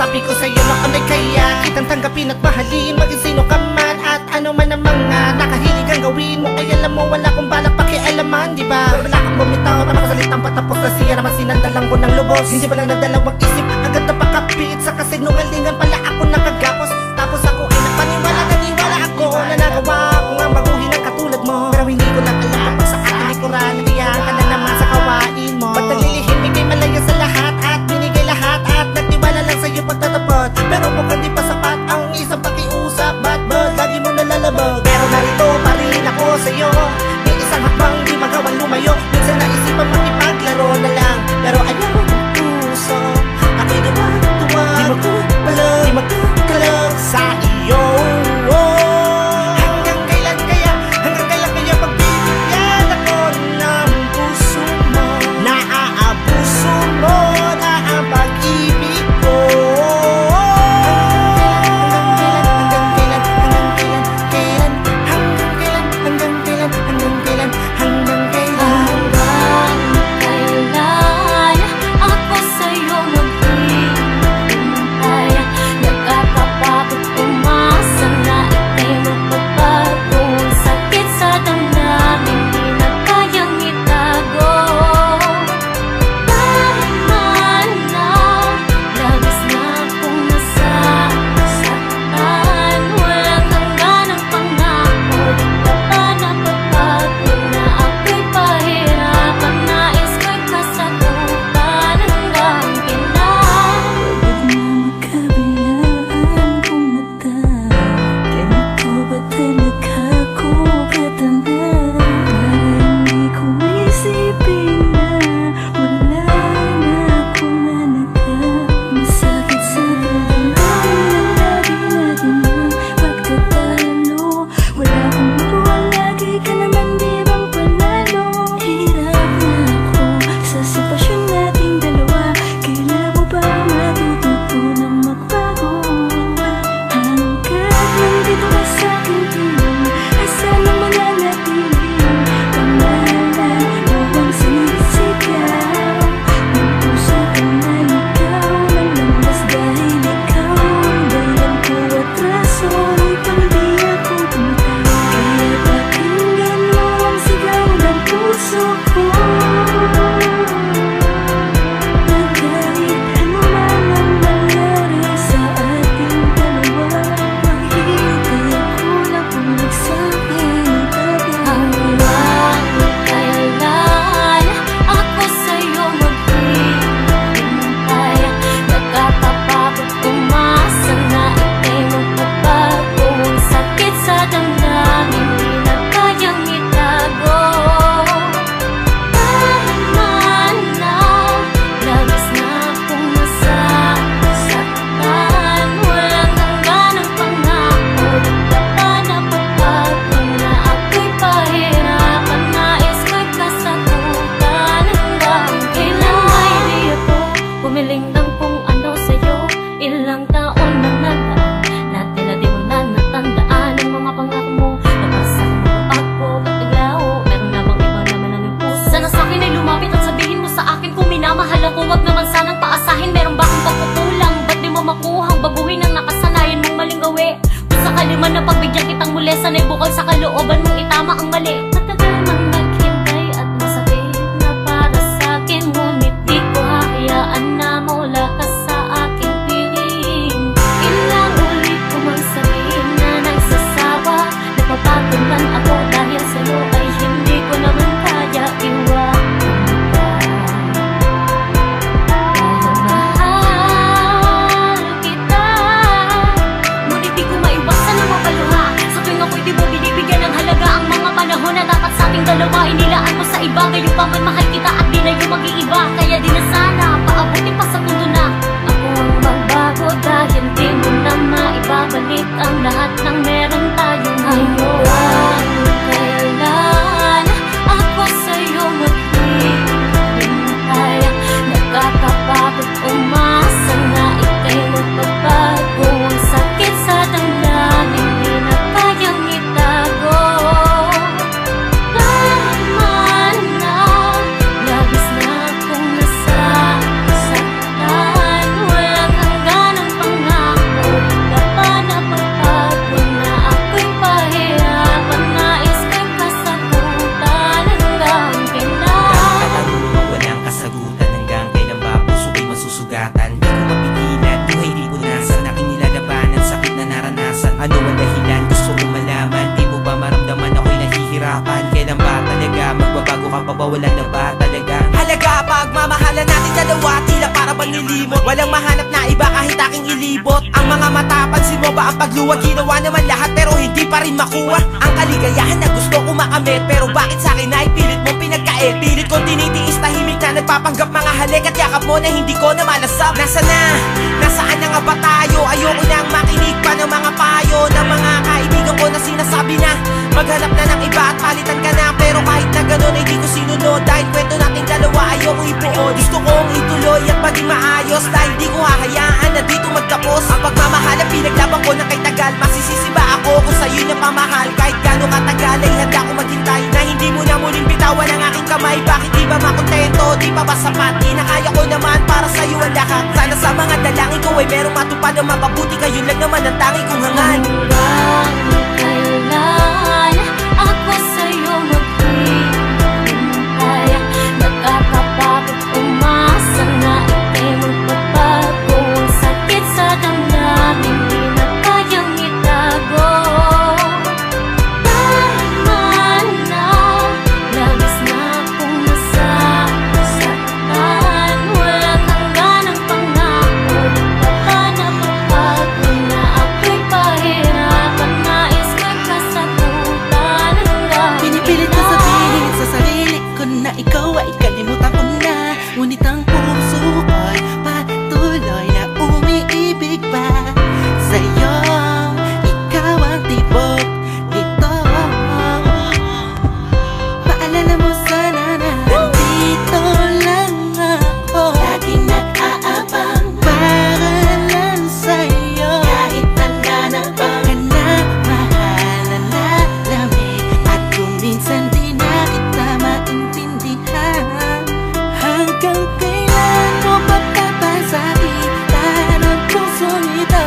Sabi ko sa'yo noon ay kaya kitang tanggapin at mahalin, maging sino ka man at ano man ang mga nakahilig ang gawin mo. Ay alam mo wala kong balak pakialaman, diba? Pero wala kang bumitaw, nakasalitang patapos na siya naman sinandalang ko ng lubos. Hindi ba lang nagdalawang isip, agad na pakapit sa kasinungalingan pala ako nakagapos. Tapos ako ay nagpaniwala, naniwala ako na nagawa ko nga baguhin ang katulad mo. Pero hindi ko lang alam kapag sa ating likuran, nagiyaan ka na naman sa kawain mo. Ba't naglilihim, bigay malaya sa lahat at binigay lahat at nagtiwala lang sa'yo pagtatapot. Pero mukhang di pa sapat ang isang pakiusap, ba't lagi mo nalalabag? Pero narito pa rin ako sa'yo, may isang hakbang di magawang lumayo. Minsan naisipan makipaglaro na lang, pero ayaw ang puso ako'y di magtuwag, di magkupalag, di magkakalab sa iyo. Hanggang kailan kaya pagbibigyan ako ng puso mo? Naaabuso mo na ang pag-ibig ko. Man na pagbigyan kitang muli, sana'y bukal sa kalooban mong itama ang mali. Matagal man naghintay at masakit na para sa'kin, ngunit di ko hahayaan na mawala ka sa aking piling. Ilang ulit ko mang sabihin na nagsasawa, napapagod man ako dahil sa'yo ay hindi ko naman kaya iwanan ka. Dahil mahal kita, ngunit di ko maiwasan ang mapaluha. Sa tuwing ako'y di mo binibigyan ng halaga ang mga panahon na dapat sa ating dalawa. Inilaan mo sa iba, ngayon pa man mahal kita at di na yung mag-iiba. Kaya di na sana paabutin pa sa mundo na ako ang magbago, dahil di mo na maibabalik ang lahat ng meron tayong ngayon. Kailan ako sa'yo maghihintay, nakakapagod umasa na ika'y magbabago. Ang sakit sa damdamin, di na kayang itago. Naman na, labis na akong nasasaktan, walang hanggan ang ka pa ba? Wala na ba talaga? Halaga, pagmamahalan natin dalawa, tila para bang nilimot. Walang mahanap na iba kahit aking ilibot. Ang mga mata, pansin mo ba ang pagluwag? Ginawa naman lahat pero hindi pa rin makuha ang kaligayahan na gusto ko makamit. Pero bakit sa akin ay pilit mong pinagkait? Pilit kong tinitiis, tahimik na nagpapanggap mga halik at yakap mo na hindi ko na malasap. Nasaan na nga ba tayo? Ayoko nang makinig pa ng mga payo ng mga kaibigan ko na sinasabi na maghanap na ng iba at palitan ka na. Pero kahit na ganun ay di ko sinunod, dahil kwento nating dalawa ayoko ipuon. Gusto kong ituloy at maging maayos, dahil di ko hahayaan na dito magtapos ang pagmamahal na pinaglaban ko ng kay tagal. Masisisi ba ako kung sa'yo na pamahal? Kahit gano'ng katagal ay handa ko maghintay na hindi mo na muling bitawan ang aking kamay. Bakit di ba makontento? Di pa ba sapat? Di na kaya ko naman para sa'yo ang lahat. Sana sa mga dalangin ko ay merong matupad na mapabuti. Kayo lang naman ang tanging kong hangan. Kailan ako sa'yo maghihintay? Nakakapagod umasa na ika'y magpapago. Ang sakit sa damdamin, di na kayang itago. Tama na, labis na akong nasasaktan. Walang hangganang pangako, di pa ba napapagod na ako'y pahirapan? Nais ko'y kasagutan hanggang Pinipilit ko sabihin sa sarili ko na ikaw ay kalimutan ko na. Ngunit ang puso ko'y patuloy na umiibig pa sa'yo. Ikaw ang tibok nito. Paalala mo sana na nandito lang ako, laging nag-aabang para lang sa'yo. Kahit tanda na bang na mahal na lamig, at kung minsan di na kita maintindihan. Hanggang kailan mo papapasakitan ang pusong ito?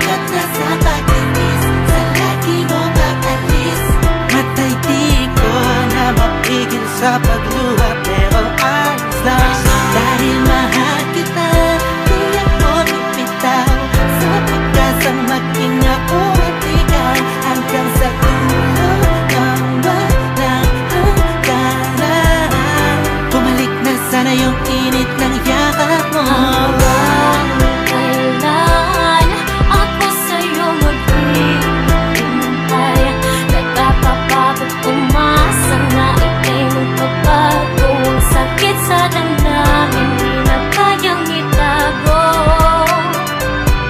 At nasa pagtitis sa lagi mo pag-alis. Matay di ko na mapigil sa pagluha, pero ayos lang. Dahil mahal kita, di ako bibitaw sa pagkasang maging ako at ikaw. Hanggang sa dulo ng walang hangganan. Bumalik na sana yung init ng yakap mo. kailan ako sa'yo maghihintay? Nakakapagod umasa na ika'y magpapago. Ang sakit sa damdamin, di na kayang itago.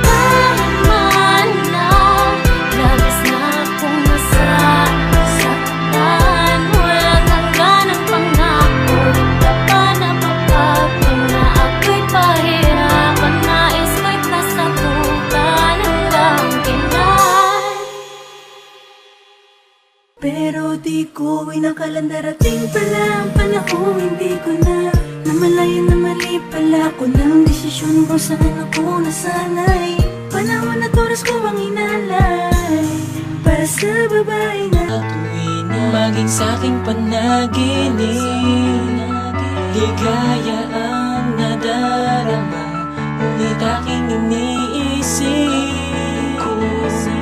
Tama na, labis na akong nasasaktan. Walang hangganang pangako, di pa ba napapagod na ako'y pahirapan? Nais ko'y kasagutan hanggang kailan. Pero di ko inakalang darating pala ang panahon, hindi ko na namalayan na mali pala ko ng desisyon kung saan ako nasanay. Panahon at oras ko ang inalay para sa babae na Tuwing maging sa'king panaginip, ligaya ang nadarama, ngunit aking iniisip kung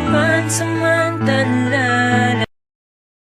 pansamantala